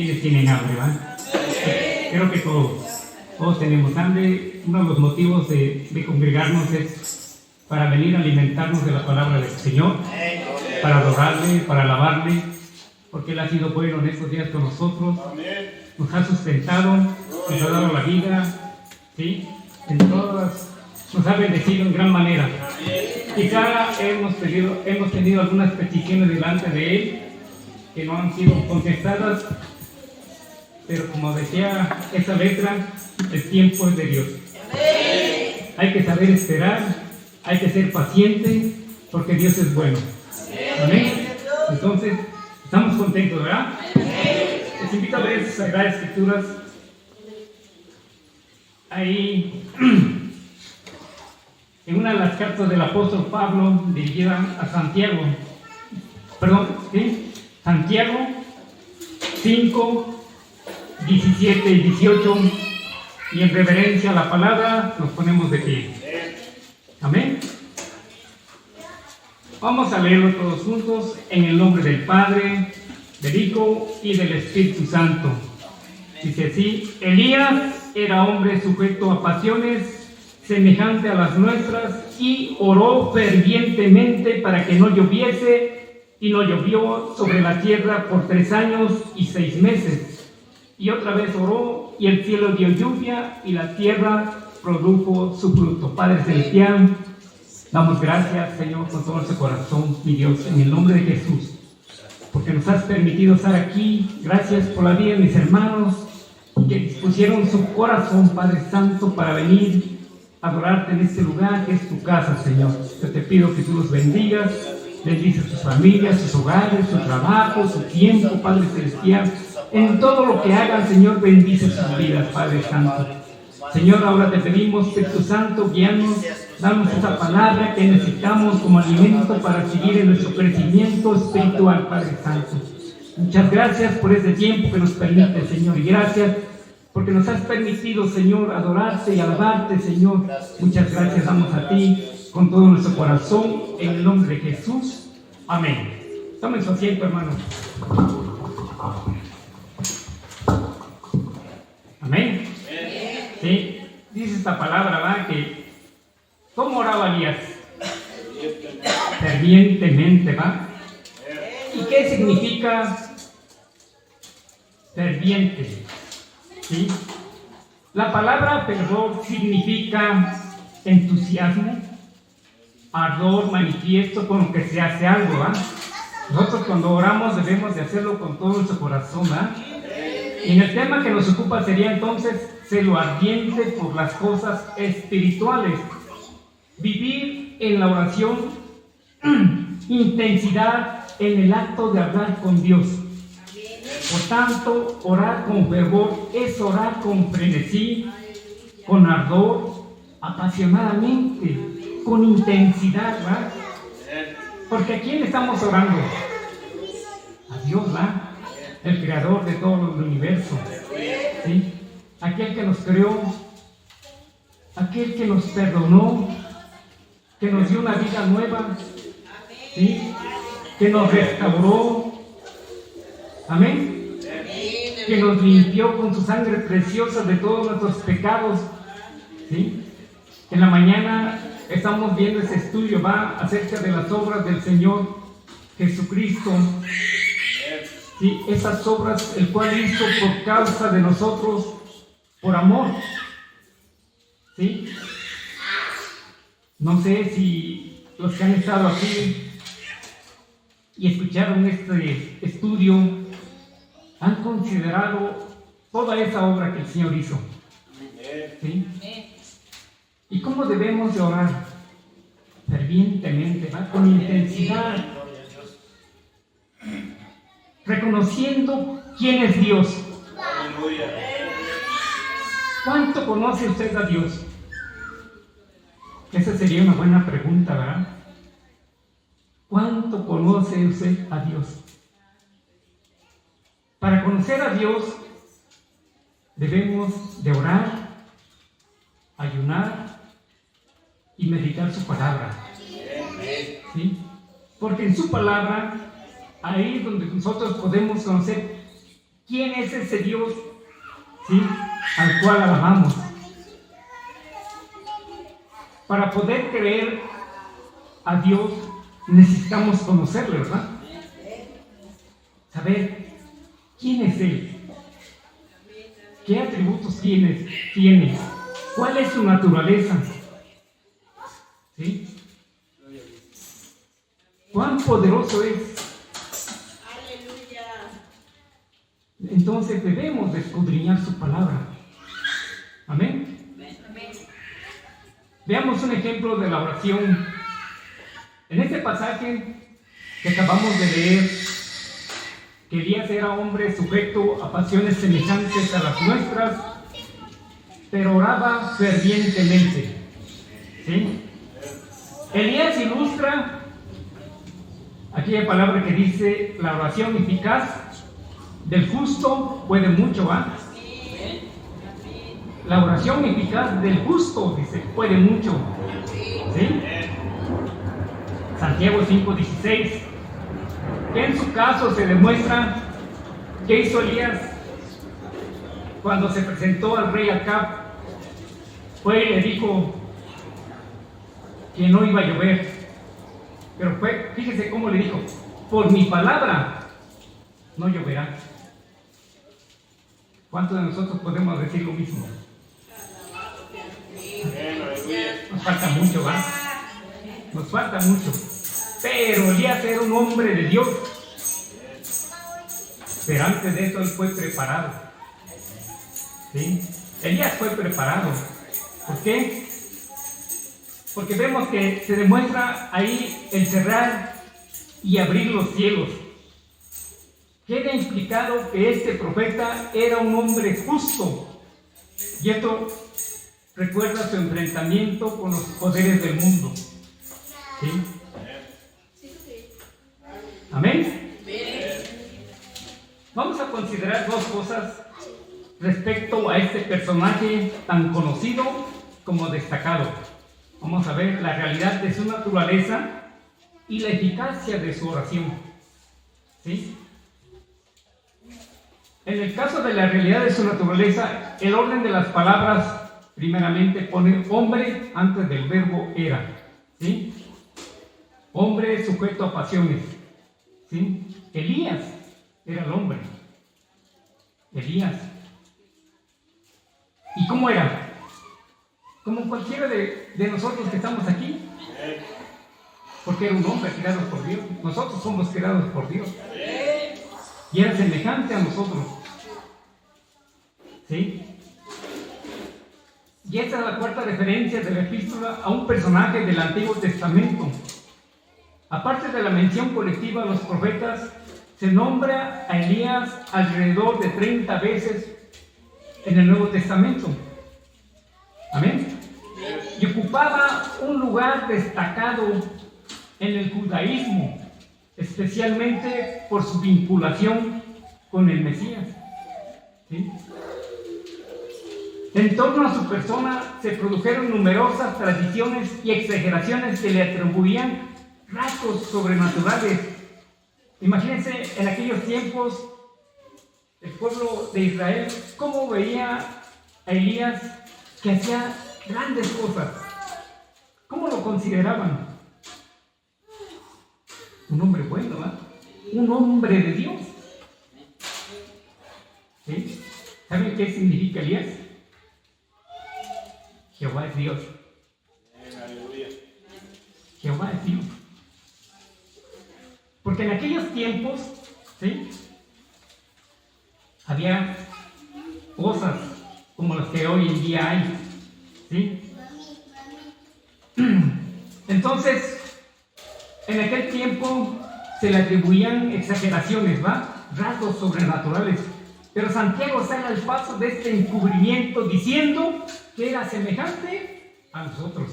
¿Quiénes tienen hambre, va? Creo que todos tenemos hambre. Uno de los motivos de congregarnos es para venir a alimentarnos de la palabra del Señor, para adorarle, para alabarle, porque Él ha sido bueno en estos días con nosotros, nos ha sustentado, nos ha dado la vida, ¿sí? Nos ha bendecido en gran manera. Quizá hemos tenido algunas peticiones delante de Él que no han sido contestadas, pero como decía esa letra, el tiempo es de Dios. Hay que saber esperar, hay que ser paciente, porque Dios es bueno. Amén. Entonces, estamos contentos, ¿verdad? Les invito a ver sus Sagradas Escrituras. Ahí, en una de las cartas del apóstol Pablo, dirigida a Santiago, Santiago 5, 17 y 18, y en reverencia a la palabra nos ponemos de pie. Amén. Vamos a leerlo todos juntos en el nombre del Padre, del Hijo y del Espíritu Santo. Dice así: Elías era hombre sujeto a pasiones semejante a las nuestras y oró fervientemente para que no lloviese, y no llovió sobre la tierra por 3 años y 6 meses. Y otra vez oró, y el cielo dio lluvia, y la tierra produjo su fruto. Padre celestial, damos gracias, Señor, con todo nuestro corazón, mi Dios, en el nombre de Jesús, porque nos has permitido estar aquí. Gracias por la vida de mis hermanos, que dispusieron su corazón, Padre Santo, para venir a adorarte en este lugar que es tu casa, Señor. Yo te pido que tú los bendigas. Bendice sus familias, sus hogares, su trabajo, su tiempo, Padre Celestial. En todo lo que hagan, Señor, bendice sus vidas, Padre Santo. Señor, ahora te pedimos, Espíritu Santo, guíanos, danos esa palabra que necesitamos como alimento para seguir en nuestro crecimiento espiritual, Padre Santo. Muchas gracias por este tiempo que nos permite, Señor, y gracias porque nos has permitido, Señor, adorarte y alabarte, Señor. Muchas gracias damos a ti con todo nuestro corazón, en el nombre de Jesús. Amén. Tomen su asiento, hermanos. Amén. Sí, dice esta palabra, ¿verdad? Que ¿cómo oraba Elías? Fervientemente, ¿va? ¿Y qué significa ferviente? ¿Sí? La palabra fervor significa entusiasmo, ardor manifiesto con lo que se hace algo, ¿va? Nosotros cuando oramos debemos de hacerlo con todo nuestro corazón, ¿va? Y en el tema que nos ocupa sería entonces celo ardiente por las cosas espirituales. Vivir en la oración, intensidad en el acto de hablar con Dios. Por tanto, orar con fervor es orar con frenesí, con ardor, apasionadamente, con intensidad, ¿verdad? Porque ¿a quién estamos orando? A Dios, ¿verdad? El creador de todo el universo, ¿sí? Aquel que nos creó, aquel que nos perdonó, que nos dio una vida nueva, ¿sí? Que nos restauró, amén, que nos limpió con su sangre preciosa de todos nuestros pecados, ¿sí? En la mañana estamos viendo ese estudio, va, acerca de las obras del Señor Jesucristo, ¿sí? Esas obras, el cual hizo por causa de nosotros, por amor, ¿sí? No sé si los que han estado aquí y escucharon este estudio han considerado toda esa obra que el Señor hizo, ¿sí? ¿Y cómo debemos de orar? Fervientemente, ¿va? Con intensidad, reconociendo quién es Dios. ¿Cuánto conoce usted a Dios? Esa sería una buena pregunta, ¿verdad? ¿Cuánto conoce usted a Dios? Para conocer a Dios debemos de orar, ayunar y meditar su palabra, ¿sí? Porque en su palabra, ahí es donde nosotros podemos conocer ¿Quién es ese Dios, sí, al cual alabamos? Para poder creer a Dios necesitamos conocerle, ¿verdad? Saber quién es Él, qué atributos tiene, cuál es su naturaleza, ¿sí? Cuán poderoso es. Entonces debemos de escudriñar su palabra. Amén. Veamos un ejemplo de la oración. En este pasaje que acabamos de leer, que Elías era hombre sujeto a pasiones semejantes a las nuestras, pero oraba fervientemente. ¿Sí? Elías ilustra aquella palabra que dice: la oración eficaz del justo puede mucho, ¿va? La oración eficaz del justo, dice, puede mucho. ¿Sí? Santiago 5:16, que en su caso se demuestra que hizo Elías cuando se presentó al rey Acab. Fue y le dijo que no iba a llover, pero fíjese cómo le dijo: por mi palabra no lloverá. ¿Cuántos de nosotros podemos decir lo mismo? Nos falta mucho, ¿va? Nos falta mucho. Pero Elías era un hombre de Dios. Pero antes de eso él fue preparado. ¿Sí? Elías fue preparado. ¿Por qué? Porque vemos que se demuestra ahí el cerrar y abrir los cielos. Queda implicado que este profeta era un hombre justo. Y esto recuerda su enfrentamiento con los poderes del mundo. ¿Sí? ¿Amén? Vamos a considerar dos cosas respecto a este personaje tan conocido como destacado. Vamos a ver la realidad de su naturaleza y la eficacia de su oración. ¿Sí? En el caso de la realidad de su naturaleza, el orden de las palabras primeramente pone hombre antes del verbo era. ¿Sí? Hombre sujeto a pasiones. ¿Sí? Elías era el hombre. Elías. ¿Y cómo era? Como cualquiera de nosotros que estamos aquí. Porque era un hombre creado por Dios. Nosotros somos creados por Dios. Y era semejante a nosotros. ¿Sí? Y esta es la cuarta referencia de la epístola a un personaje del Antiguo Testamento. Aparte de la mención colectiva a los profetas, se nombra a Elías alrededor de 30 veces en el Nuevo Testamento. Amén. Y ocupaba un lugar destacado en el judaísmo, especialmente por su vinculación con el Mesías. ¿Sí? En torno a su persona se produjeron numerosas tradiciones y exageraciones que le atribuían rasgos sobrenaturales. Imagínense en aquellos tiempos el pueblo de Israel cómo veía a Elías que hacía grandes cosas. ¿Cómo lo consideraban? Un hombre bueno, ¿verdad? Un hombre de Dios. ¿Sí? ¿Saben qué significa Elías? Jehová es Dios. Jehová es Dios. Porque en aquellos tiempos, ¿sí?, había cosas como las que hoy en día hay. ¿Sí? Entonces, en aquel tiempo se le atribuían exageraciones, ¿va? Rasgos sobrenaturales. Pero Santiago sale al paso de este encubrimiento diciendo que era semejante a nosotros.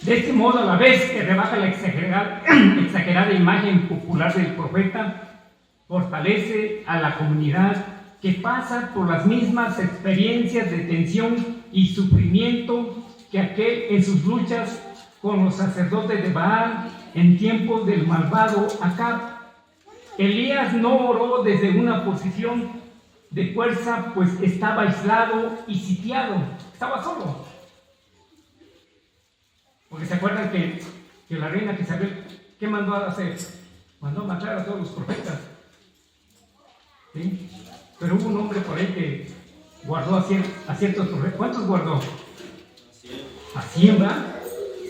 De este modo, a la vez que rebaja la exagerada imagen popular del profeta, fortalece a la comunidad que pasa por las mismas experiencias de tensión y sufrimiento que aquel en sus luchas con los sacerdotes de Baal en tiempos del malvado Acab. Elías no oró desde una posición de fuerza, pues estaba aislado y sitiado, estaba solo. Porque se acuerdan que la reina Jezabel, ¿qué mandó a hacer? Mandó a matar a todos los profetas. ¿Sí? Pero hubo un hombre por ahí que guardó a ciertos profetas. ¿Cuántos guardó? A 100, ¿verdad?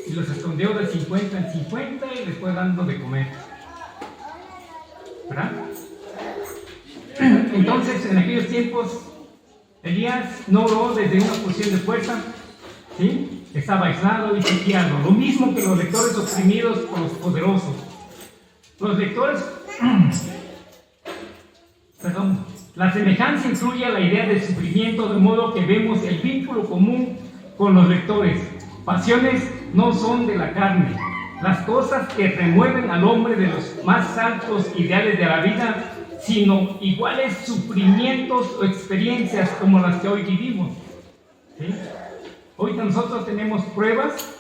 Y los escondió de 50 en 50 y les fue dando de comer. ¿Verdad? Entonces, en aquellos tiempos, Elías no oró desde una posición de fuerza, ¿sí? Estaba aislado y sitiado. Lo mismo que los lectores oprimidos por los poderosos. Los lectores, la semejanza incluye la idea de sufrimiento, de modo que vemos el vínculo común con los lectores. Pasiones no son de la carne. Las cosas que remueven al hombre de los más altos ideales de la vida, sino iguales sufrimientos o experiencias como las que hoy vivimos. ¿Sí? Hoy nosotros tenemos pruebas.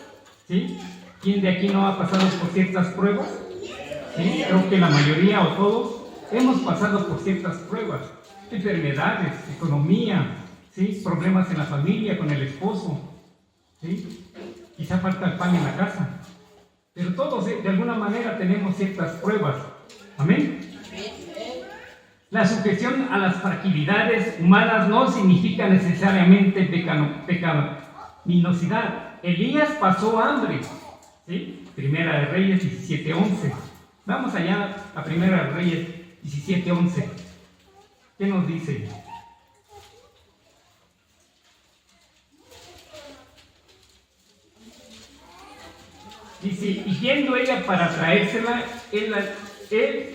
¿Sí? ¿Quién de aquí no ha pasado por ciertas pruebas? ¿Sí? Creo que la mayoría o todos hemos pasado por ciertas pruebas. Enfermedades, economía, ¿sí? Problemas en la familia, con el esposo. ¿Sí? Quizá falta el pan en la casa. Pero todos de alguna manera tenemos ciertas pruebas. Amén. La sujeción a las fragilidades humanas no significa necesariamente pecaminosidad. Elías pasó hambre. ¿Sí? Primera de Reyes 17:11. Vamos allá a Primera de Reyes 17:11. ¿Qué nos dice? Dice, y yendo ella para traérsela, él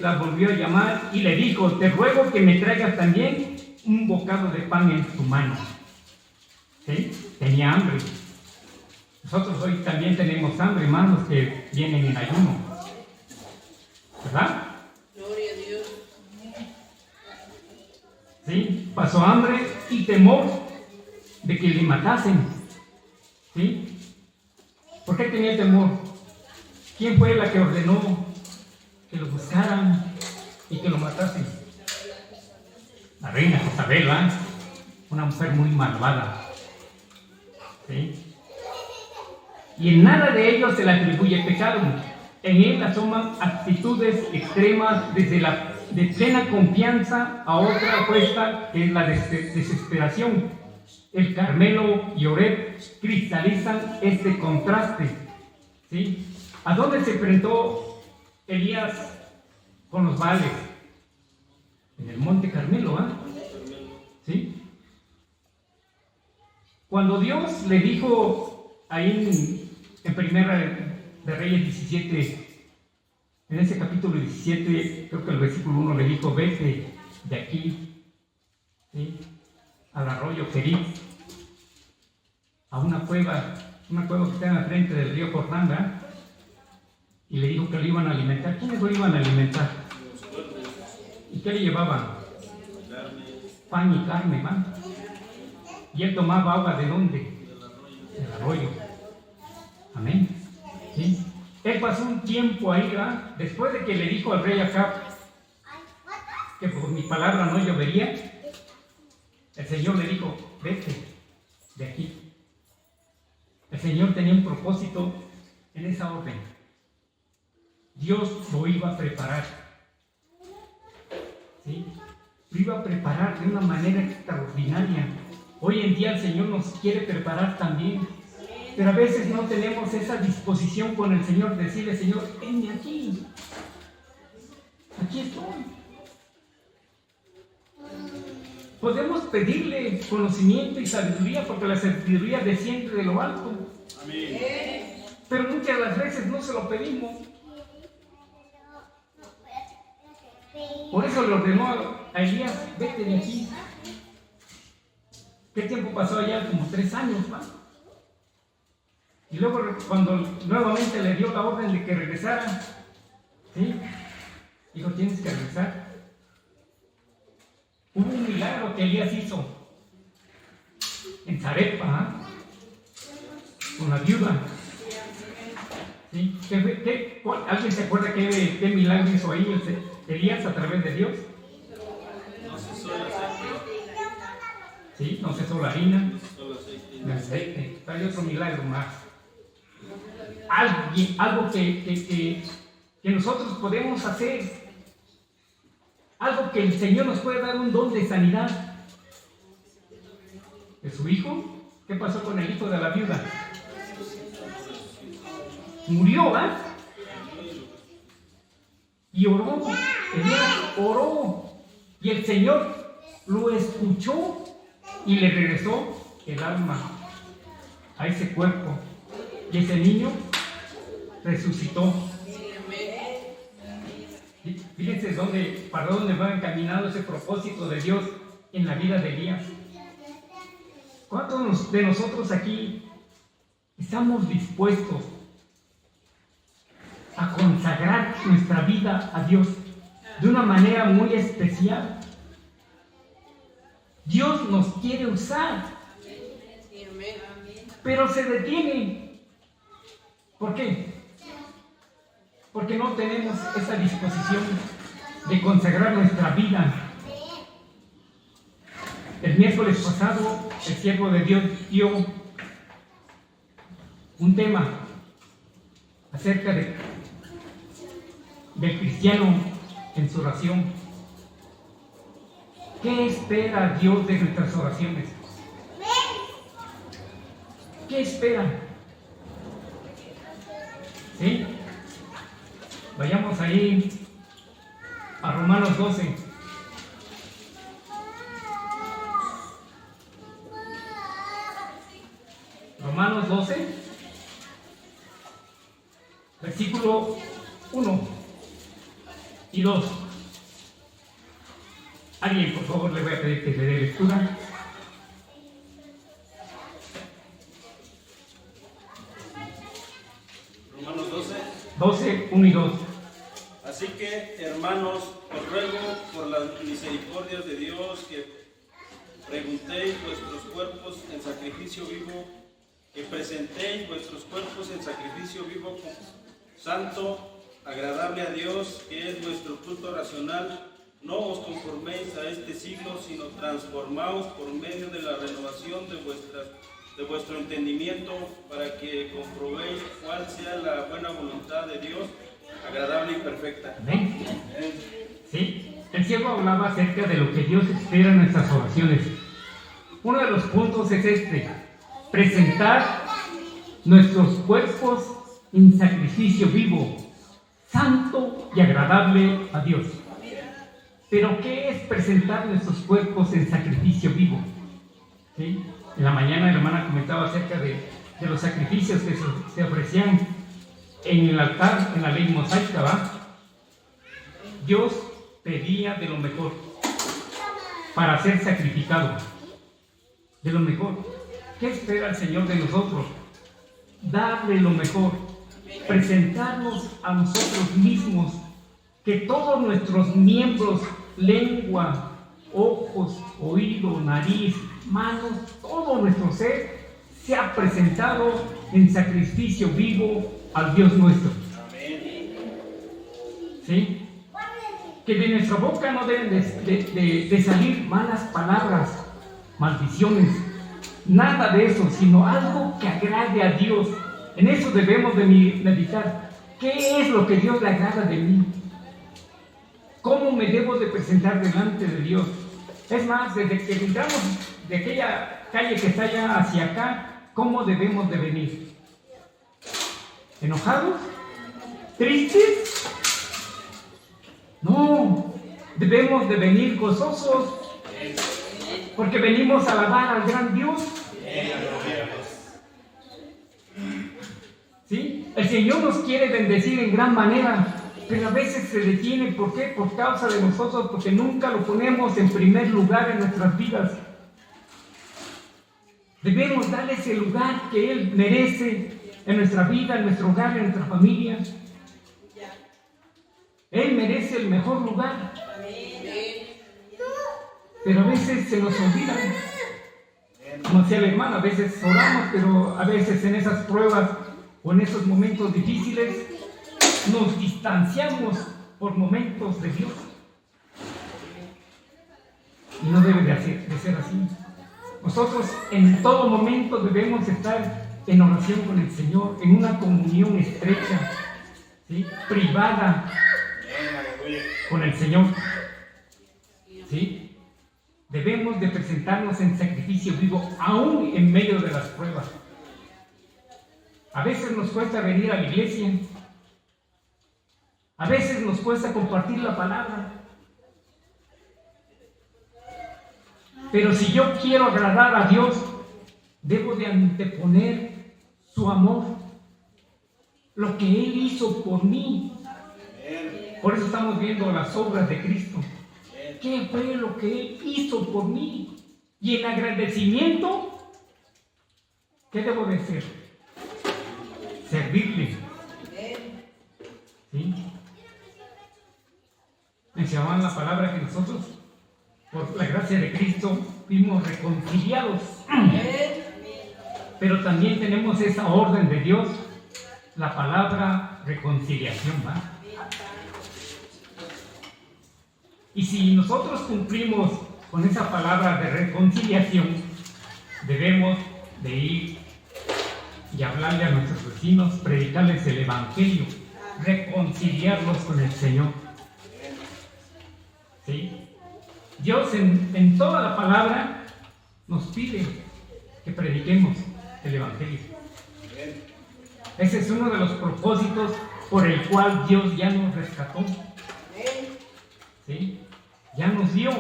la volvió a llamar y le dijo, te ruego que me traigas también un bocado de pan en tu mano. ¿Sí? Tenía hambre. Nosotros hoy también tenemos hambre, hermanos, que vienen en ayuno. ¿Verdad? Gloria a Dios. ¿Sí? Pasó hambre y temor de que le matasen. ¿Sí? ¿Por qué tenía temor? ¿Quién fue la que ordenó que lo buscaran y que lo matasen? La reina Jezabel, ¿verdad? Una mujer muy malvada. ¿Sí? Y en nada de ello se le atribuye pecado. En él asoman actitudes extremas desde la de plena confianza a otra apuesta que es la desesperación. El Carmelo y Oreb cristalizan este contraste. ¿Sí? ¿A dónde se enfrentó Elías con los Baales? En el monte Carmelo, ¿ah? ¿Sí? Cuando Dios le dijo ahí en Primera de Reyes 17, en ese capítulo 17, creo que el versículo 1 le dijo, vete de aquí, ¿sí? Al arroyo Kerit, a una cueva que está en la frente del río Jordán, ¿verdad? Y le dijo que lo iban a alimentar. ¿Quiénes lo iban a alimentar? ¿Y qué le llevaban? Pan y carne, ¿va? Y él tomaba agua ¿de dónde? Del arroyo. Amén. ¿Sí? Él pasó un tiempo ahí, ¿verdad? Después de que le dijo al rey Acab que por mi palabra no llovería, el Señor le dijo, vete de aquí. El Señor tenía un propósito en esa orden. Dios lo iba a preparar. ¿Sí? Lo iba a preparar de una manera extraordinaria. Hoy en día el Señor nos quiere preparar también. Pero a veces no tenemos esa disposición con el Señor de decirle, Señor, venme aquí. Aquí estoy. Podemos pedirle conocimiento y sabiduría porque la sabiduría desciende de lo alto. Amén. Pero muchas de las veces no se lo pedimos. Por eso le ordenó a Elías, vete de aquí. ¿Qué tiempo pasó allá? Como 3 años, ¿va? Y luego cuando nuevamente le dio la orden de que regresara, ¿sí? Dijo, tienes que regresar. Hubo un milagro que Elías hizo en Sarepta, con la viuda. ¿Sí? ¿Alguien se acuerda qué milagro hizo ahí Elías a través de Dios. No cesó el aceite. Sí, no cesó la harina. No cesó el aceite. El aceite. Hay otro milagro más. Algo que nosotros podemos hacer. Algo que el Señor nos puede dar un don de sanidad. ¿De su hijo? ¿Qué pasó con el hijo de la viuda? Murió, ¿verdad? Y oró. Elías oró. Y el Señor lo escuchó y le regresó el alma a ese cuerpo. Y ese niño resucitó. Fíjense para dónde va encaminado ese propósito de Dios en la vida de Elías. ¿Cuántos de nosotros aquí estamos dispuestos a consagrar nuestra vida a Dios de una manera muy especial? Dios nos quiere usar, pero se detiene. ¿Por qué? Porque no tenemos esa disposición de consagrar nuestra vida. El miércoles pasado, el siervo de Dios dio un tema acerca del cristiano en su oración. ¿Qué espera Dios de nuestras oraciones? ¿Qué espera? ¿Sí? Vayamos ahí a Romanos 12. Romanos 12, versículo 1 y 2. Alguien, por favor, le voy a pedir que le dé lectura. Romanos 12, 1 y 2. Así que, hermanos, os ruego por las misericordias de Dios que presentéis vuestros cuerpos en sacrificio vivo, santo, agradable a Dios, que es vuestro culto racional. No os conforméis a este siglo, sino transformaos por medio de la renovación de vuestro entendimiento, para que comprobéis cuál sea la buena voluntad de Dios, agradable y perfecta. ¿Ven? Sí, el siervo hablaba acerca de lo que Dios espera en nuestras oraciones. Uno de los puntos es presentar nuestros cuerpos en sacrificio vivo, santo y agradable a Dios. Pero ¿qué es presentar nuestros cuerpos en sacrificio vivo? ¿Sí? En la mañana la hermana comentaba acerca de los sacrificios que se ofrecían en el altar, en la ley mosaica, ¿va? Dios pedía de lo mejor para ser sacrificado, de lo mejor. ¿Qué espera el Señor de nosotros? Darle lo mejor, presentarnos a nosotros mismos, que todos nuestros miembros, lengua, ojos, oído, nariz, manos, todo nuestro ser sea presentado en sacrificio vivo al Dios nuestro. ¿Sí? Que de nuestra boca no deben de salir malas palabras, maldiciones, nada de eso, sino algo que agrade a Dios. En eso debemos de meditar. ¿Qué es lo que Dios le agrada de mí? ¿Cómo me debo de presentar delante de Dios? Es más, desde que entramos de aquella calle que está allá hacia acá, ¿cómo debemos de venir? ¿Enojados? ¿Tristes? No, debemos de venir gozosos, porque venimos a alabar al gran Dios. ¿Sí? El Señor nos quiere bendecir en gran manera, pero a veces se detiene. ¿Por qué? Por causa de nosotros, porque nunca lo ponemos en primer lugar en nuestras vidas. Debemos darle ese lugar que Él merece en nuestra vida, en nuestro hogar, en nuestra familia. Él merece el mejor lugar. Pero a veces se nos olvida. Como decía la hermana, a veces oramos, pero a veces en esas pruebas o en esos momentos difíciles nos distanciamos por momentos de Dios. Y no debe de ser así. Nosotros en todo momento debemos estar en oración con el Señor, en una comunión estrecha, ¿sí? Privada con el Señor. ¿Sí? Debemos de presentarnos en sacrificio vivo, aún en medio de las pruebas. A veces nos cuesta venir a la iglesia. A veces nos cuesta compartir la palabra. Pero si yo quiero agradar a Dios, debo de anteponer su amor, lo que Él hizo por mí. Por eso estamos viendo las obras de Cristo. ¿Qué fue lo que Él hizo por mí? Y en agradecimiento, ¿qué debo de hacer? Servirle. ¿Sí? Mencionaban la palabra que nosotros, por la gracia de Cristo, fuimos reconciliados. Pero también tenemos esa orden de Dios, la palabra reconciliación, ¿va? Y si nosotros cumplimos con esa palabra de reconciliación, debemos de ir y hablarle a nuestros vecinos, predicarles el Evangelio, reconciliarlos con el Señor. ¿Sí? Dios en toda la palabra nos pide que prediquemos el Evangelio. Ese es uno de los propósitos por el cual Dios ya nos rescató. ¿Sí? Ya nos dio,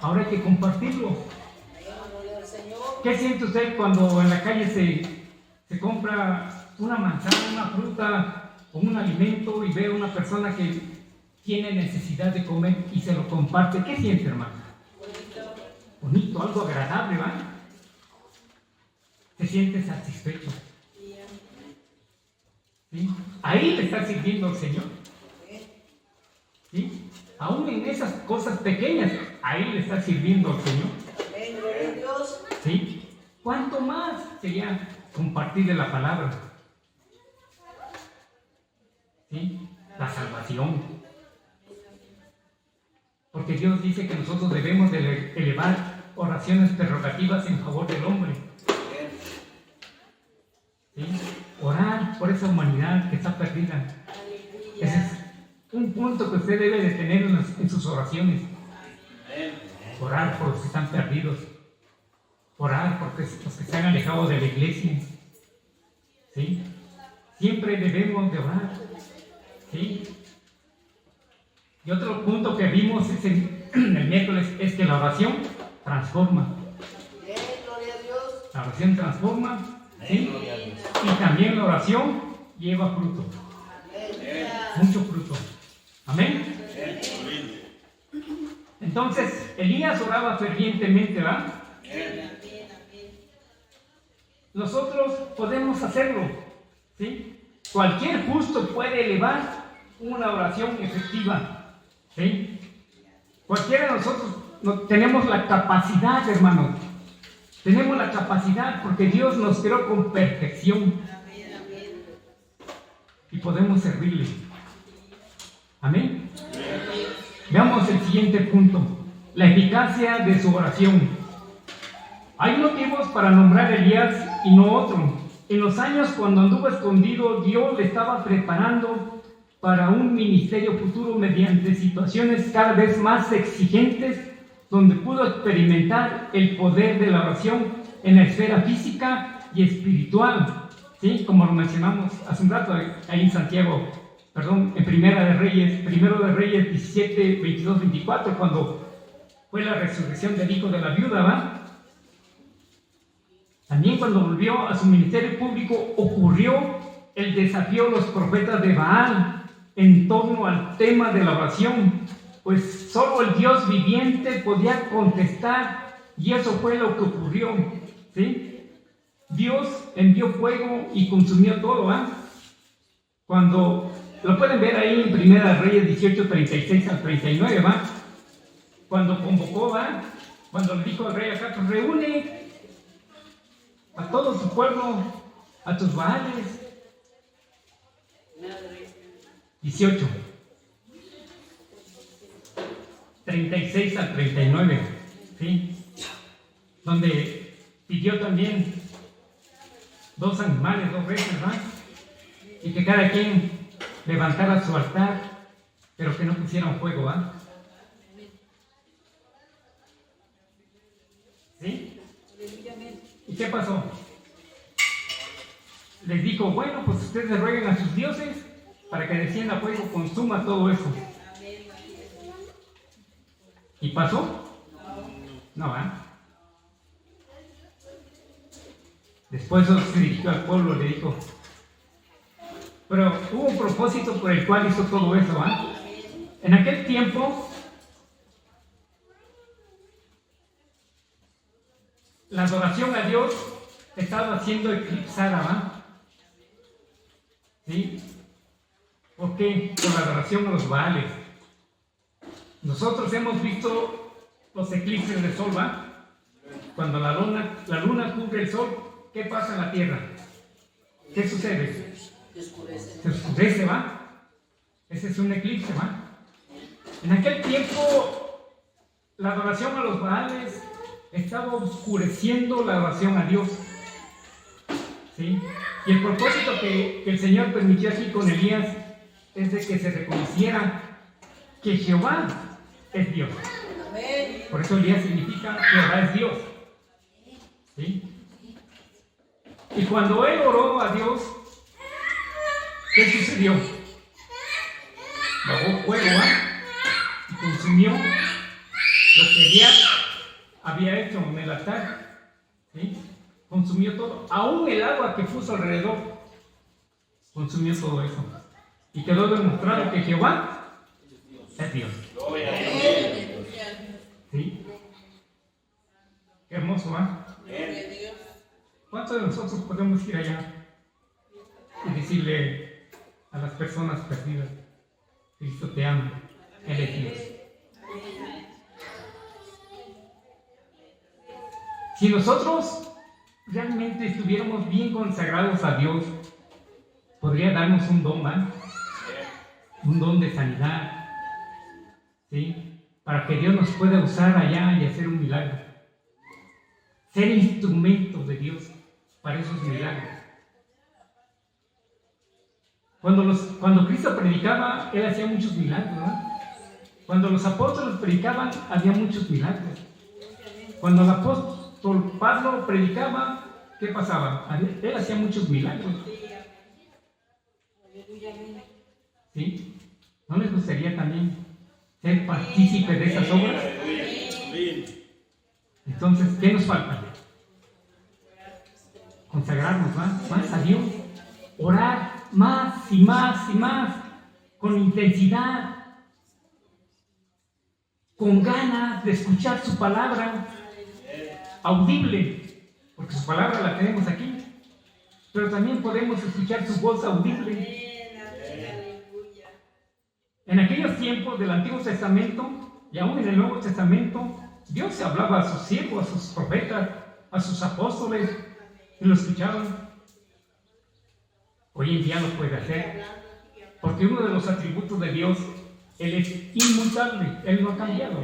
ahora hay que compartirlo. ¿Qué siente usted cuando en la calle se compra una manzana, una fruta o un alimento y ve a una persona que tiene necesidad de comer y se lo comparte? ¿Qué siente, hermano? Bonito, algo agradable, ¿va? Se siente satisfecho. ¿Sí? Ahí le está sirviendo al Señor. ¿Sí? Aún en esas cosas pequeñas, ahí le está sirviendo al Señor. ¿Sí? ¿Cuánto más sería compartirle la palabra? ¿Sí? La salvación. Porque Dios dice que nosotros debemos de elevar oraciones prerrogativas en favor del hombre. ¿Sí? Orar por esa humanidad que está perdida. Ese es un punto que usted debe de tener en sus oraciones. Orar por los que están perdidos. Orar por los que se han alejado de la iglesia. ¿Sí? Siempre debemos de orar. ¿Sí? Y otro punto que vimos el miércoles es que la oración transforma. La oración transforma. ¿Sí? Y también la oración lleva fruto. Mucho fruto. Amén. Entonces, Elías oraba fervientemente, ¿verdad? Nosotros podemos hacerlo. ¿Sí? Cualquier justo puede elevar una oración efectiva. ¿Sí? Cualquiera de nosotros tenemos la capacidad, hermanos. Tenemos la capacidad porque Dios nos creó con perfección. Y podemos servirle. Amén. Veamos el siguiente punto. La eficacia de su oración. Hay motivos para nombrar a Elías y no otro. En los años cuando anduvo escondido, Dios le estaba preparando para un ministerio futuro mediante situaciones cada vez más exigentes, donde pudo experimentar el poder de la oración en la esfera física y espiritual, ¿sí? Como lo mencionamos hace un rato ahí en Santiago, en Primero de Reyes 17, 22, 24, cuando fue la resurrección del hijo de la viuda, ¿va? También cuando volvió a su ministerio público ocurrió el desafío a los profetas de Baal en torno al tema de la oración, pues solo el Dios viviente podía contestar, y eso fue lo que ocurrió, ¿sí? Dios envió fuego y consumió todo, ¿ah? Cuando lo pueden ver ahí en Primera Reyes 18, 36 al 39, ¿va? Cuando convocó, ¿va? Cuando le dijo al rey acá, pues reúne a todo su pueblo, a tus Baales. 18. 36 al 39, ¿sí? Donde pidió también 2 animales, 2 veces, ¿verdad? Y que cada quien levantara su altar, pero que no pusieran fuego, ¿verdad? ¿Sí? ¿Y qué pasó? Les dijo, bueno, pues ustedes rueguen a sus dioses para que descienda fuego, consuma todo eso. ¿Y pasó? No, ¿eh? Después se dirigió al pueblo y le dijo, pero hubo un propósito por el cual hizo todo eso, ¿eh? En aquel tiempo, la adoración a Dios estaba siendo eclipsada, ¿va? ¿Sí? ¿Por qué? Por la adoración a los Baales. Nosotros hemos visto los eclipses de sol, ¿va? Cuando la luna cubre el sol, ¿qué pasa en la tierra? ¿Qué sucede? Se oscurece, ¿va? Ese es un eclipse, ¿va? En aquel tiempo, la adoración a los Baales estaba oscureciendo la adoración a Dios, ¿sí? Y el propósito que el Señor permitió aquí con Elías es de que se reconociera que Jehová es Dios. Por eso Elías significa Jehová es Dios, ¿sí? Y cuando él oró a Dios, ¿qué sucedió? Bajó fuego, y consumió lo que Elías había hecho en el altar, ¿sí? Consumió todo, aún el agua que puso alrededor, consumió todo eso. Y quedó demostrado que Jehová es Dios. ¿Sí? Qué hermoso, ¿ah? ¿Cuántos de nosotros podemos ir allá y decirle a las personas perdidas, Cristo te ama, Él es Dios? Si nosotros realmente estuviéramos bien consagrados a Dios, podría darnos un don, ¿verdad? Un don de sanidad, ¿sí? Para que Dios nos pueda usar allá y hacer un milagro. Ser instrumentos de Dios para esos milagros. Cuando Cristo predicaba, Él hacía muchos milagros, ¿verdad? Cuando los apóstoles predicaban, había muchos milagros. Cuando el apóstol Pablo predicaba, ¿qué pasaba? Él hacía muchos milagros. ¿Sí? ¿No les gustaría también ser partícipes de esas obras? Entonces, ¿qué nos falta? Consagrarnos más a Dios. Orar más y más y más, con intensidad, con ganas de escuchar su palabra audible, porque su palabra la tenemos aquí, pero también podemos escuchar su voz audible. En aquellos tiempos del Antiguo Testamento y aún en el Nuevo Testamento, Dios se hablaba a sus siervos, a sus profetas, a sus apóstoles, y lo escuchaban. Hoy en día lo puede hacer, porque uno de los atributos de Dios, Él es inmutable, Él no ha cambiado,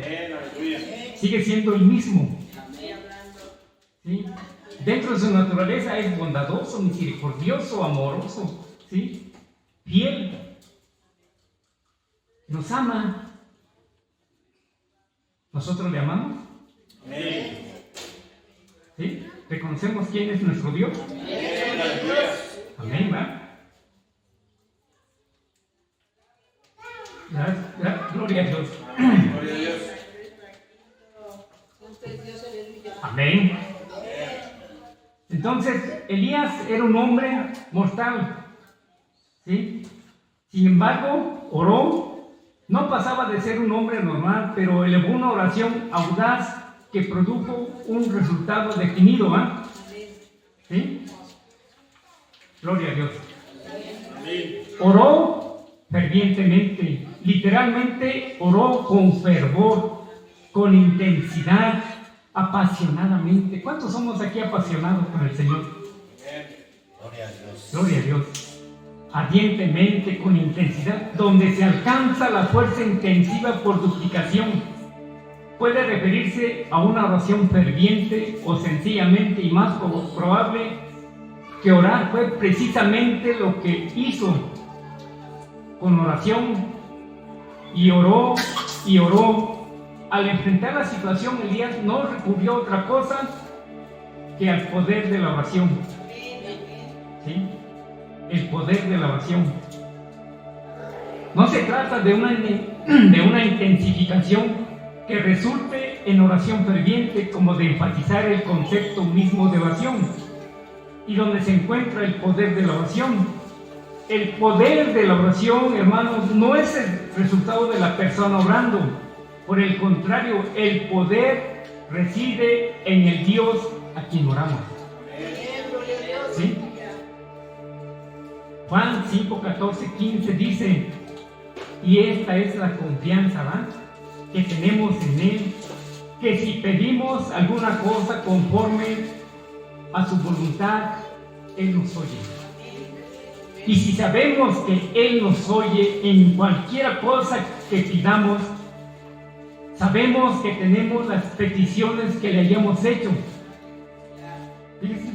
sigue siendo el mismo, ¿sí? Dentro de su naturaleza es bondadoso, misericordioso, amoroso, ¿sí? Fiel, nos ama. ¿Nosotros le amamos? ¿Sí? ¿Reconocemos quién es nuestro Dios? Amén, ¿va? Gloria a Dios. Amén. Entonces, Elías era un hombre mortal, ¿sí? Sin embargo, oró, no pasaba de ser un hombre normal, pero elevó una oración audaz que produjo un resultado definido, ¿va? ¿Sí? Gloria a Dios. Oró fervientemente, literalmente oró con fervor, con intensidad, apasionadamente. ¿Cuántos somos aquí apasionados con el Señor? Gloria a Dios. Gloria a Dios. Ardientemente, con intensidad, donde se alcanza la fuerza intensiva por duplicación. puede referirse a una oración ferviente o sencillamente, y más probable, que orar fue precisamente lo que hizo con oración, y oró y oró. Al enfrentar la situación, Elías no recurrió a otra cosa que al poder de la oración. ¿Sí? El poder de la oración. No se trata de una intensificación que resulte en oración ferviente, como de enfatizar el concepto mismo de oración, y donde se encuentra el poder de la oración. El poder de la oración, hermanos, no es el resultado de la persona orando. Por el contrario, el poder reside en el Dios a quien oramos. ¿Sí? Juan 5, 14, 15 dice: y esta es la confianza, ¿verdad?, que tenemos en Él, que si pedimos alguna cosa conforme a su voluntad, Él nos oye. Y si sabemos que Él nos oye en cualquier cosa que pidamos, sabemos que tenemos las peticiones que le hayamos hecho. Fíjense.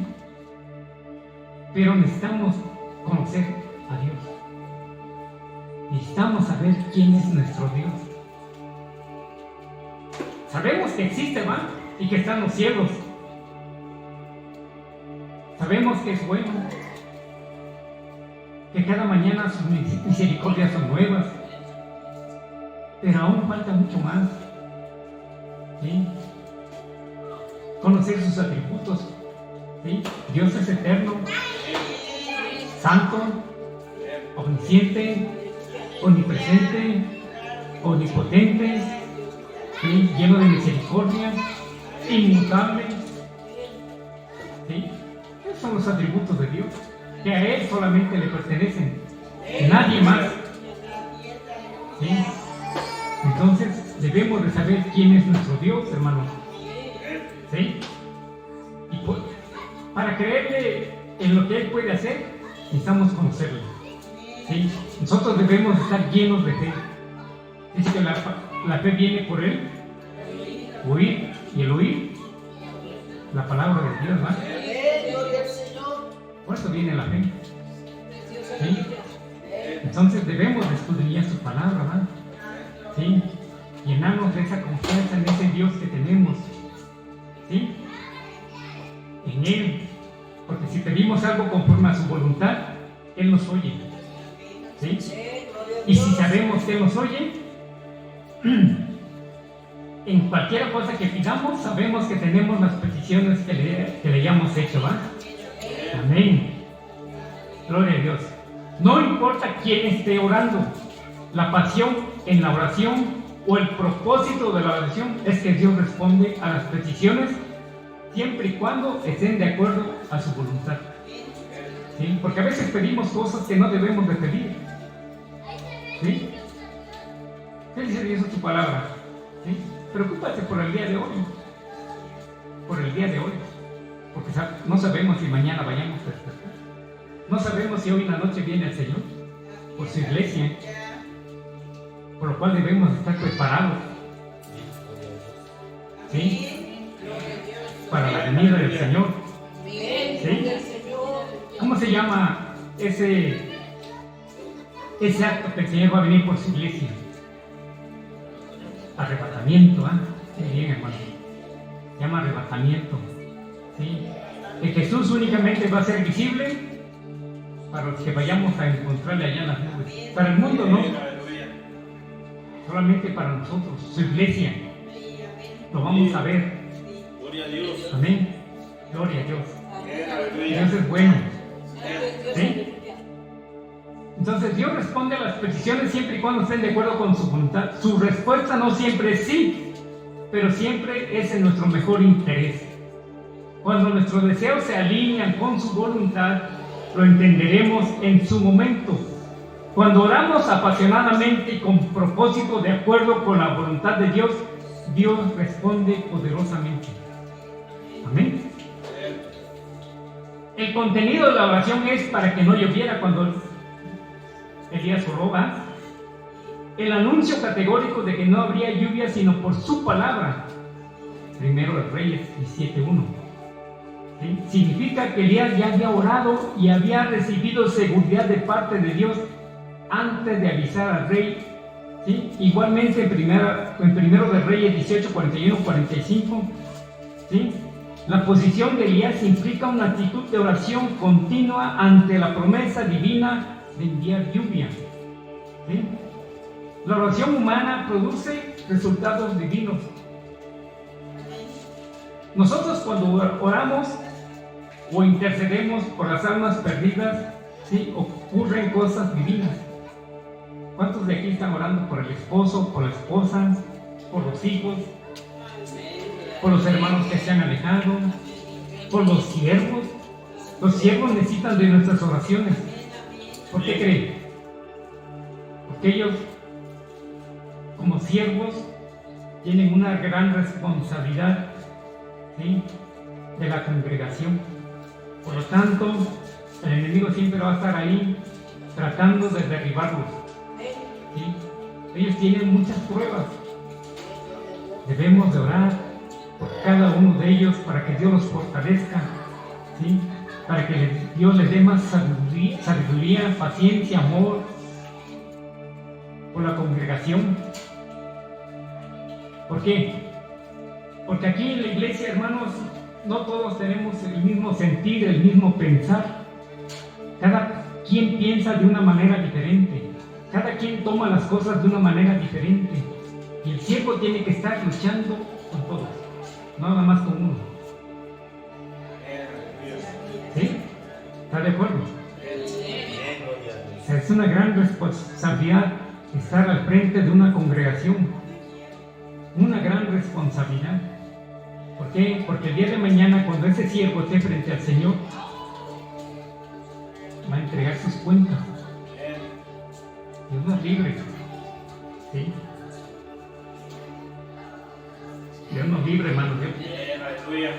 Pero necesitamos conocer a Dios. Necesitamos saber quién es nuestro Dios. Sabemos que existe, ¿va?, y que está en los cielos. Sabemos que es bueno, que cada mañana sus misericordias son nuevas, pero aún falta mucho más. ¿Sí? Conocer sus atributos. ¿Sí? Dios es eterno, santo, omnisciente, omnipresente, omnipotente, ¿sí?, lleno de misericordia, inmutable. ¿Sí? Esos son los atributos de Dios, que a Él solamente le pertenecen, nadie más. ¿Sí? Entonces debemos de saber quién es nuestro Dios, hermanos. ¿Sí? Y para creerle en lo que Él puede hacer, necesitamos conocerlo. ¿Sí? Nosotros debemos estar llenos de fe. Dice que la fe viene por el oír, y el oír la palabra de Dios, ¿verdad? Por eso viene la fe. ¿Sí? Entonces debemos de escudriñar su palabra, ¿verdad? ¿Sí? Llenarnos de esa confianza en ese Dios que tenemos. ¿Sí? En Él. Porque si pedimos algo conforme a su voluntad, Él nos oye. ¿Sí? Y si sabemos que Él nos oye, en cualquier cosa que pidamos, sabemos que tenemos las peticiones que le hayamos hecho, ¿va? Amén. Gloria a Dios. No importa quién esté orando, la pasión en la oración o el propósito de la oración es que Dios responde a las peticiones siempre y cuando estén de acuerdo a su voluntad. ¿Sí? Porque a veces pedimos cosas que no debemos de pedir. ¿Sí? ¿Qué dice Dios en su palabra? ¿Sí? Preocúpate por el día de hoy. Por el día de hoy. Porque no sabemos si mañana vayamos a despertar. No sabemos si hoy en la noche viene el Señor por su iglesia. Por lo cual debemos estar preparados. ¿Sí? Para la venida del Señor. ¿Sí? ¿Cómo se llama ese acto que el Señor va a venir por su iglesia? Arrebatamiento, ¿ah? ¿eh? Bien, hermano. Se llama arrebatamiento. ¿Sí? Que Jesús únicamente va a ser visible para los que vayamos a encontrarle allá en las nubes. Para el mundo no. Solamente para nosotros, su iglesia. Lo vamos a ver. Gloria a Dios. Amén. Gloria a Dios. Dios es bueno. ¿Sí? Entonces Dios responde a las peticiones siempre y cuando estén de acuerdo con su voluntad. Su respuesta no siempre es sí, pero siempre es en nuestro mejor interés. Cuando nuestros deseos se alinean con su voluntad, lo entenderemos en su momento. Cuando oramos apasionadamente y con propósito de acuerdo con la voluntad de Dios, Dios responde poderosamente. Amén. El contenido de la oración es para que no lloviera cuando Elías oró, ¿va? el anuncio categórico de que no habría lluvia sino por su palabra. Primero de Reyes 17:1. ¿Sí? Significa que Elías ya había orado y había recibido seguridad de parte de Dios antes de avisar al rey. ¿Sí? Igualmente en primero de Reyes 18:41-45, ¿sí? La posición de Elías implica una actitud de oración continua ante la promesa divina de enviar lluvia. ¿Sí? La oración humana produce resultados divinos. Nosotros cuando oramos o intercedemos por las almas perdidas, ¿sí? Ocurren cosas divinas. ¿Cuántos de aquí están orando por el esposo, por la esposa, por los hijos, por los hermanos que se han alejado, por los siervos? Los siervos necesitan de nuestras oraciones. ¿Por qué creen? Porque ellos, como siervos, tienen una gran responsabilidad, ¿sí? De la congregación. Por lo tanto, el enemigo siempre va a estar ahí tratando de derribarlos. ¿Sí? Ellos tienen muchas pruebas. Debemos de orar por cada uno de ellos para que Dios los fortalezca, ¿sí? Para que Dios les dé más sabiduría, paciencia, amor por la congregación. ¿Por qué? Porque aquí en la iglesia, hermanos, no todos tenemos el mismo sentir, el mismo pensar. Cada quien piensa de una manera diferente. Cada quien toma las cosas de una manera diferente. Y el siervo tiene que estar luchando con todos, no nada más con uno. ¿Sí? ¿Está de acuerdo? O sea, es una gran responsabilidad estar al frente de una congregación. Una gran responsabilidad. ¿Por qué? Porque el día de mañana, cuando ese siervo esté frente al Señor, va a entregar sus cuentas. Dios nos libre. ¿Sí? Dios nos libre, hermanos.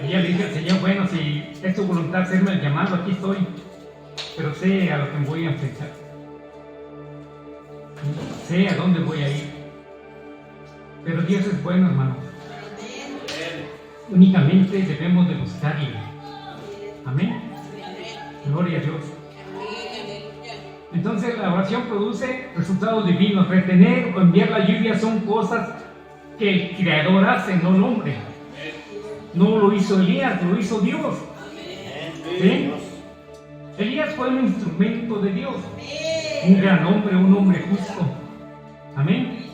Y ya le dije al Señor, bueno, si es tu voluntad hacerme el llamado, aquí estoy. Pero sé a lo que me voy a enfrentar. Sé a dónde voy a ir. Pero Dios es bueno, hermanos. Únicamente debemos de buscarle. Amén. Gloria a Dios. Entonces la oración produce resultados divinos. Retener o enviar la lluvia son cosas que el Creador hace, no el hombre. No lo hizo Elías, lo hizo Dios. ¿Sí? Elías fue un instrumento de Dios. Un gran hombre, un hombre justo. Amén.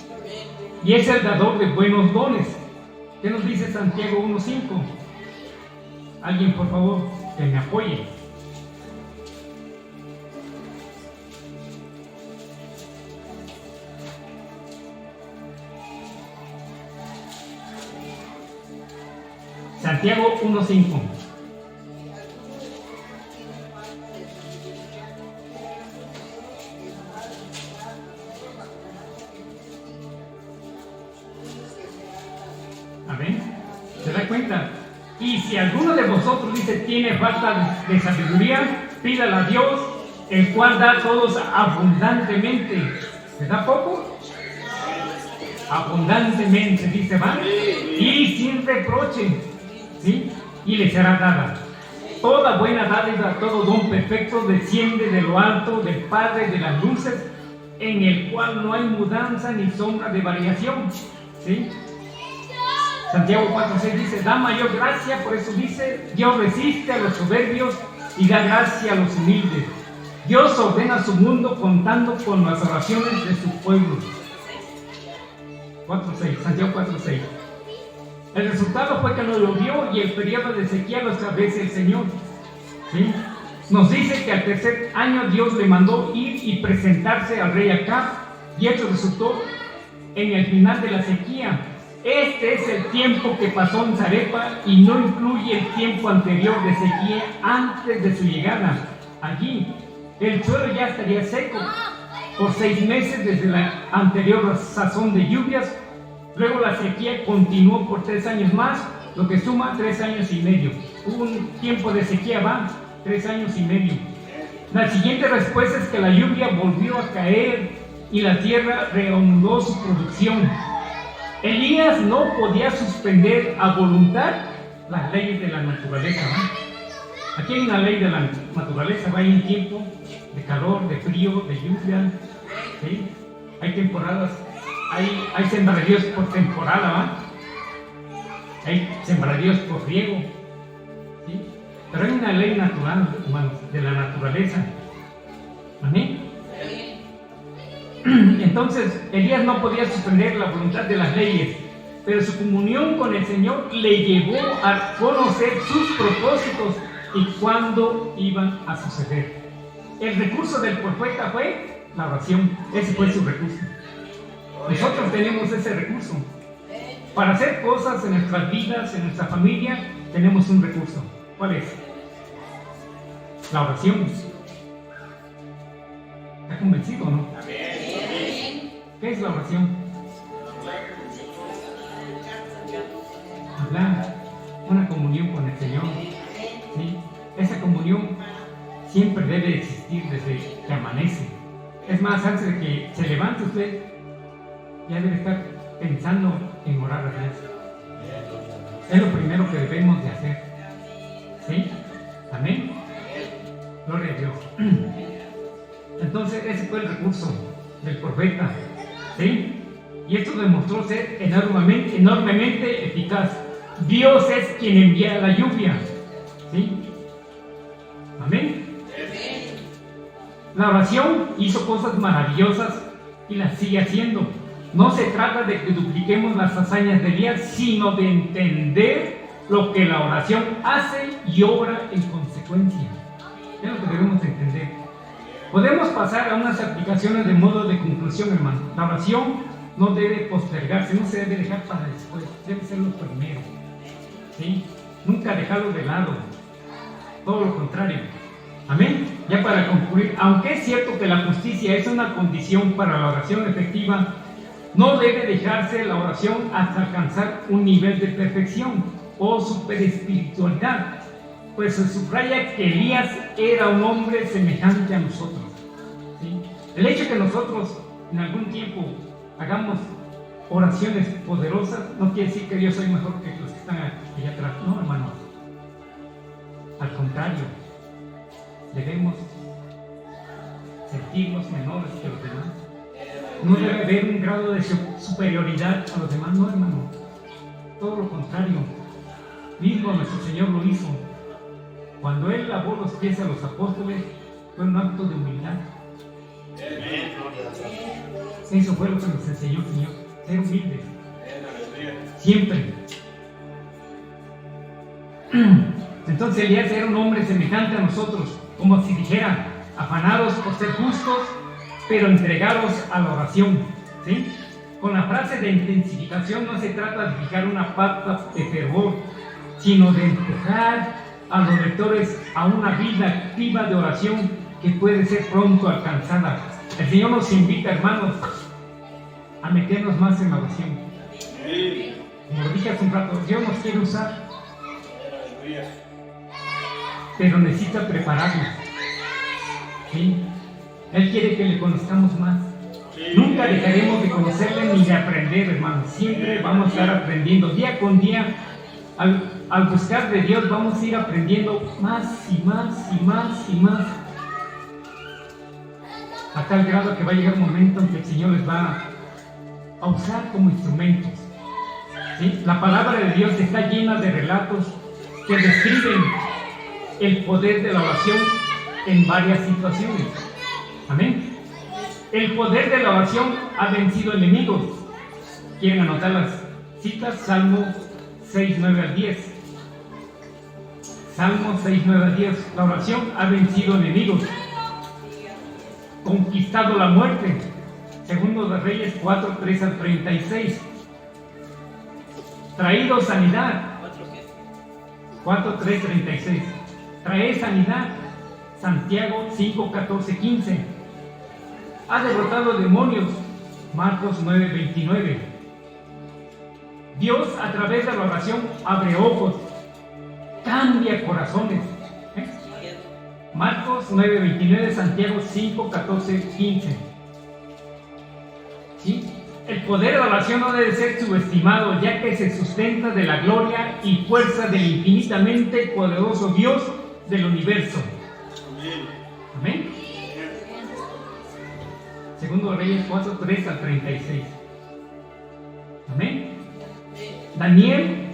Y es el dador de buenos dones. ¿Qué nos dice Santiago 1:5? Alguien, por favor, que me apoye. Santiago 1:5. Amén. ¿Se da cuenta? Y si alguno de vosotros dice tiene falta de sabiduría, pídala a Dios, el cual da a todos abundantemente. ¿Se da poco? Abundantemente, dice, ¿vale? Y sin reproche. ¿Sí? Y le será dada. Toda buena dádiva, todo don perfecto desciende de lo alto del Padre de las luces, en el cual no hay mudanza ni sombra de variación. ¿Sí? Santiago 4:6 dice, da mayor gracia, por eso dice, Dios resiste a los soberbios y da gracia a los humildes. Dios ordena su mundo contando con las oraciones de su pueblo. 4:6, Santiago 4:6. El resultado fue que no llovió y el periodo de sequía lo establece el Señor. ¿Sí? Nos dice que al tercer año Dios le mandó ir y presentarse al rey Acab, y esto resultó en el final de la sequía. Este es el tiempo que pasó en Zarepa y no incluye el tiempo anterior de sequía antes de su llegada. Allí el suelo ya estaría seco por 6 meses desde la anterior sazón de lluvias. Luego la sequía continuó por 3 años más, lo que suma 3 años y medio. Hubo un tiempo de sequía, 3 años y medio. La siguiente respuesta es que la lluvia volvió a caer y la tierra reanudó su producción. Elías no podía suspender a voluntad las leyes de la naturaleza, ¿no? Aquí hay una ley de la naturaleza, hay un tiempo de calor, de frío, de lluvia, ¿sí? Hay temporadas, hay sembradíos por temporada, ¿va? Hay sembradíos por riego, ¿sí? Pero hay una ley natural, hermanos, de la naturaleza. ¿Amén? Entonces, Elías no podía suspender la voluntad de las leyes, pero su comunión con el Señor le llevó a conocer sus propósitos y cuándo iban a suceder. El recurso del profeta fue la oración. Ese fue su recurso. Nosotros tenemos ese recurso. Para hacer cosas en nuestras vidas, en nuestra familia, tenemos un recurso. ¿Cuál es? La oración. ¿Está convencido o no? ¿Qué es la oración? Hablar, una comunión con el Señor, ¿sí? Esa comunión siempre debe existir desde que amanece. Es más, antes de que se levante usted, ya debe estar pensando en orar a Dios. Es lo primero que debemos de hacer, ¿sí? Amén. Gloria a Dios. Entonces, ese fue el recurso del profeta, ¿sí? Y esto demostró ser enormemente eficaz. Dios es quien envía la lluvia, ¿sí? Amén. La oración hizo cosas maravillosas y las sigue haciendo. No se trata de que dupliquemos las hazañas de Elías, sino de entender lo que la oración hace y obra en consecuencia. Es lo que debemos entender. Podemos pasar a unas aplicaciones de modo de conclusión, hermano. La oración no debe postergarse, no se debe dejar para después, debe ser lo primero, ¿sí? Nunca dejarlo de lado, todo lo contrario. Amén. Ya para concluir, aunque es cierto que la justicia es una condición para la oración efectiva, no debe dejarse la oración hasta alcanzar un nivel de perfección o superespiritualidad, pues se subraya que Elías era un hombre semejante a nosotros, ¿sí? El hecho de que nosotros en algún tiempo hagamos oraciones poderosas no quiere decir que yo soy mejor que los que están allá atrás. No, hermanos. Al contrario, debemos sentirnos menores que los demás. No debe haber un grado de superioridad a los demás, no, hermano. Todo lo contrario. Mismo nuestro Señor lo hizo. Cuando Él lavó los pies a los apóstoles, fue un acto de humildad. Eso fue lo que nos enseñó el Señor, ser humildes. Siempre. Entonces Elías era un hombre semejante a nosotros, como si dijera, afanados por ser justos, pero entregados a la oración, ¿sí? Con la frase de intensificación no se trata de fijar una pauta de fervor, sino de empujar a los lectores a una vida activa de oración que puede ser pronto alcanzada. El Señor nos invita, hermanos, a meternos más en la oración. Como lo dije hace un rato, Dios nos quiere usar, pero necesita prepararnos, ¿sí? Él quiere que le conozcamos más. Nunca dejaremos de conocerle ni de aprender, hermanos. Siempre vamos a estar aprendiendo. Día con día, al buscar de Dios, vamos a ir aprendiendo más y más y más y más. A tal grado que va a llegar un momento en que el Señor les va a usar como instrumentos, ¿sí? La palabra de Dios está llena de relatos que describen el poder de la oración en varias situaciones. Amén. El poder de la oración ha vencido enemigos. ¿Quieren anotar las citas? Salmo 6, 9 al 10. Salmo 6, 9 al 10. La oración ha vencido enemigos, conquistado la muerte. Segundo de Reyes 4, 3 al 36. Traído sanidad. 4, 3, 36. Trae sanidad. Santiago 5, 14, 15. Ha derrotado demonios. Marcos 9, 29. Dios a través de la oración abre ojos, cambia corazones. Marcos 9, 29, Santiago 5, 14, 15. ¿Sí? El poder de la oración no debe ser subestimado, ya que se sustenta de la gloria y fuerza del infinitamente poderoso Dios del universo. Amén. Segundo Reyes 4, 3 al 36. Amén. Daniel,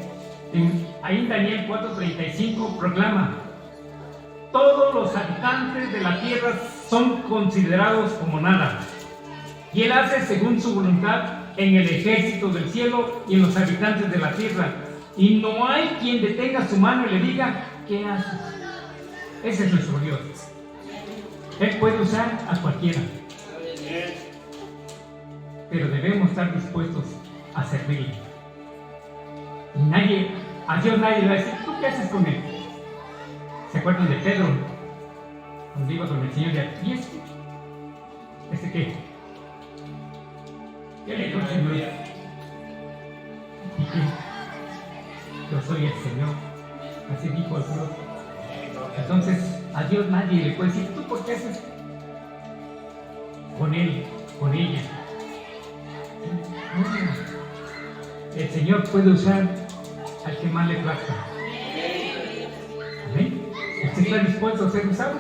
ahí en Daniel 4:35 proclama: todos los habitantes de la tierra son considerados como nada, y él hace según su voluntad en el ejército del cielo y en los habitantes de la tierra, y no hay quien detenga su mano y le diga: ¿qué haces? Ese es nuestro Dios. Él puede usar a cualquiera, pero debemos estar dispuestos a servirle. Y a Dios nadie le va a decir: ¿tú qué haces con él? ¿Se acuerdan de Pedro? Cuando iba con el Señor de aquí, ¿este qué? ¿Qué le dijo el Señor? Dije: yo soy el Señor. Así dijo el Dios. Entonces, a Dios nadie le puede decir: ¿tú por qué haces con él, con ella? No. El Señor puede usar al que más le plazca. Amén. ¿Usted está dispuesto a ser usado?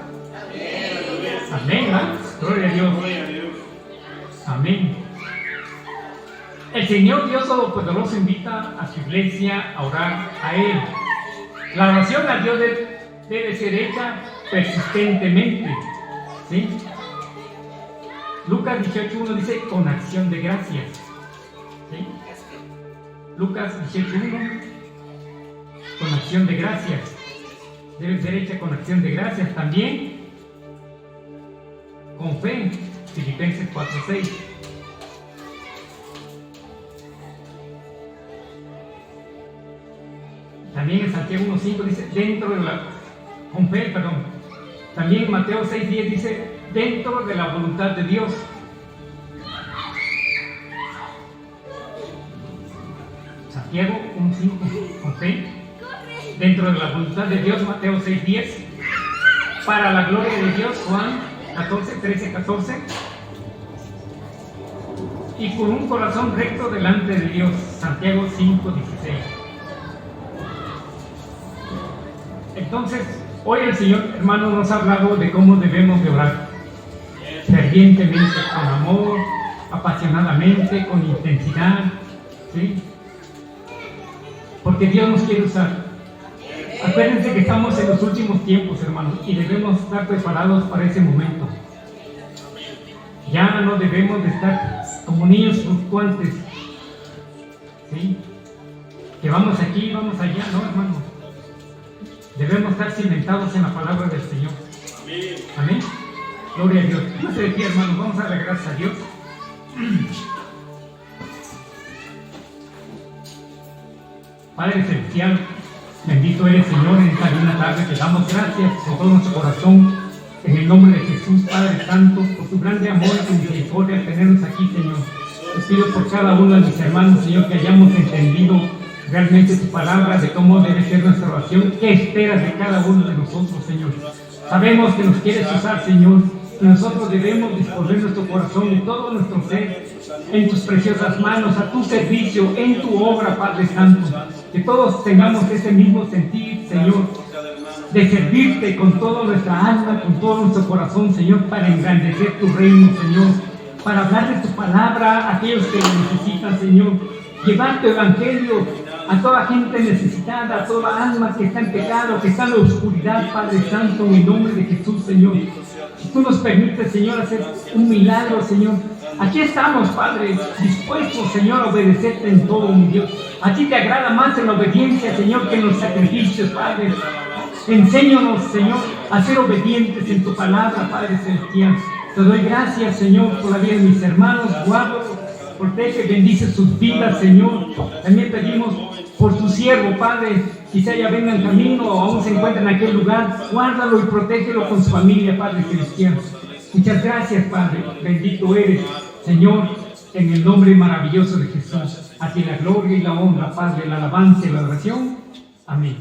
Amén, ¿no? Gloria a Dios. Amén. El Señor Dios Todopoderoso invita a su iglesia a orar a Él. La oración a Dios debe ser hecha persistentemente. ¿Sí? Lucas 18:1 dice: con acción de gracias. ¿Sí? Lucas 18:1, con acción de gracias. Debe ser hecha con acción de gracias. También con fe. Filipenses 4:6. También en Santiago 1:5 dice: con fe, perdón. También en Mateo 6:10 dice: dentro de la voluntad de Dios. Santiago 1:5, con fe, dentro de la voluntad de Dios. Mateo 6:10, para la gloria de Dios. Juan 13:14, y con un corazón recto delante de Dios. Santiago 5:16. Entonces, hoy el Señor, hermano, nos ha hablado de cómo debemos de orar fervientemente, con amor, apasionadamente, con intensidad, ¿sí? Porque Dios nos quiere usar. Acuérdense que estamos en los últimos tiempos, hermanos, y debemos estar preparados para ese momento. Ya no debemos de estar como niños fluctuantes, ¿sí? Que vamos aquí, vamos allá, no, hermano. Debemos estar cimentados en la palabra del Señor. Amén. Gloria a Dios. No se de pie, hermano. Vamos a dar gracias a Dios. Padre celestial, bendito eres, Señor, en esta linda tarde. Te damos gracias con todo nuestro corazón. En el nombre de Jesús, Padre Santo, por tu grande amor y tu misericordia, tenernos aquí, Señor. Te pido por cada uno de mis hermanos, Señor, que hayamos entendido realmente tu palabra, de cómo debe ser nuestra oración. ¿Qué esperas de cada uno de nosotros, Señor? Sabemos que nos quieres usar, Señor, y nosotros debemos disponer nuestro corazón y todo nuestro ser en tus preciosas manos, a tu servicio, en tu obra, Padre Santo. Que todos tengamos ese mismo sentir, Señor, de servirte con toda nuestra alma, con todo nuestro corazón, Señor, para engrandecer tu reino, Señor, para hablar de tu palabra a aquellos que lo necesitan, Señor, llevar tu evangelio a toda gente necesitada, a toda alma que está en pecado, que está en la oscuridad, Padre Santo, en el nombre de Jesús, Señor. Si tú nos permites, Señor, hacer un milagro, Señor, aquí estamos, Padre, dispuestos, Señor, a obedecerte en todo, mi Dios. A ti te agrada más en la obediencia, Señor, que en los sacrificios, Padre. Enséñanos, Señor, a ser obedientes en tu palabra, Padre celestial. Te doy gracias, Señor, por la vida de mis hermanos. Guárdalos, protege, bendice sus vidas, Señor. También pedimos por tu siervo, Padre, quizá ya venga en camino o aún se encuentra en aquel lugar. Guárdalo y protégelo con su familia, Padre celestial. Muchas gracias, Padre. Bendito eres, Señor, en el nombre maravilloso de Jesús. A ti la gloria y la honra, Padre, la alabanza y la oración. Amén.